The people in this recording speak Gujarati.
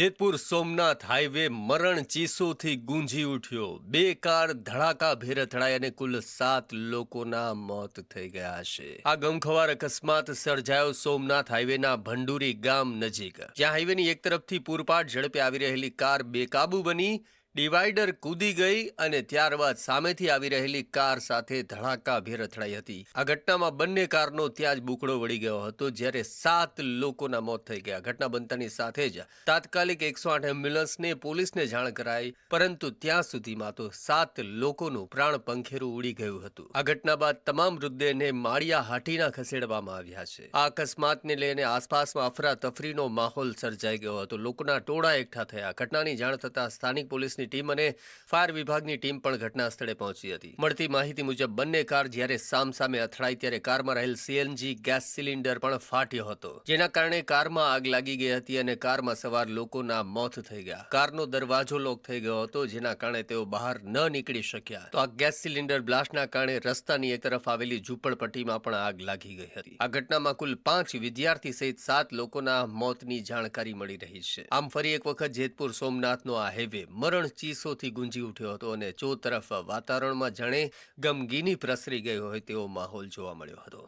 જેતપુર સોમનાથ હાઈવે મરણ ચીસોથી ગુંજી ઉઠ્યો। બે કાર ધડાકાભેર અથડાઈ અને કુલ 7 લોકોના મોત થઈ ગયા છે। આ ગમખ્વાર અકસ્માત સર્જાયો સોમનાથ હાઈવેના ભંડુરી ગામ નજીક, જ્યાં હાઈવેની એક તરફથી પૂરપાટ ઝડપે આવી રહેલી કાર બેકાબુ બની ડિવાઈડર કૂદી ગઈ અને ત્યારબાદ સામેથી આવી રહેલી કાર સાથે ધડાકાભેર અથડાઈ હતી। આ ઘટનામાં બંને કારનો ત્યાં જ બુકડો વળી ગયો હતો, જ્યારે 7 લોકોના મોત થઈ ગયા। ઘટના બનતાની સાથે જ તાત્કાલિક 108 એમ્બ્યુલન્સને પોલીસને જાણ કરાઈ, પરંતુ ત્યાં સુધીમાં તો 7 લોકોનું પ્રાણ પંખેરું ઉડી ગયું હતું। આ ઘટના બાદ તમામ મૃતદેહને માળિયા હાટીના ખસેડવામાં આવ્યા છે। આ અકસ્માતને લઈને આસપાસમાં અફરાતફરીનો માહોલ સર્જાઈ ગયો હતો। લોકોના ટોળા એકઠા થયા। ઘટનાની જાણ થતાં સ્થાનિક પોલીસ ટીમ અને ફાયર વિભાગની ટીમ પણ ઘટના સ્થળે પહોંચી હતી। મળતી માહિતી મુજબ બંને કાર જ્યારે સામસામે અથડાઈ ત્યારે કારમાં રહેલ સીએનજી ગેસ સિલિન્ડર પણ ફાટ્યો હતો, જેના કારણે કારમાં આગ લાગી ગઈ હતી અને કારમાં સવાર લોકોના મોત થઈ ગયા। કારનો દરવાજો લોક થઈ ગયો હતો, જેના કારણે તેઓ બહાર ન નીકળી શક્યા। તો આ ગેસ સિલિન્ડર બ્લાસ્ટના કારણે રસ્તાની એક તરફ આવેલી ઝૂંપડપટ્ટીમાં પણ આગ લાગી ગઈ હતી। આ ઘટનામાં કુલ 5 વિદ્યાર્થી સહિત 7 લોકોના મોતની જાણકારી મળી રહી છે। આમ ફરી એક વખત જેતપુર સોમનાથનો આ હાઈવે મરણ ચીસોથી ગુંજી ઉઠ્યો હતો અને ચો તરફ વાતાવરણમાં જાણે ગમગીની પ્રસરી ગઈ હોય તેવો માહોલ જોવા મળ્યો હતો।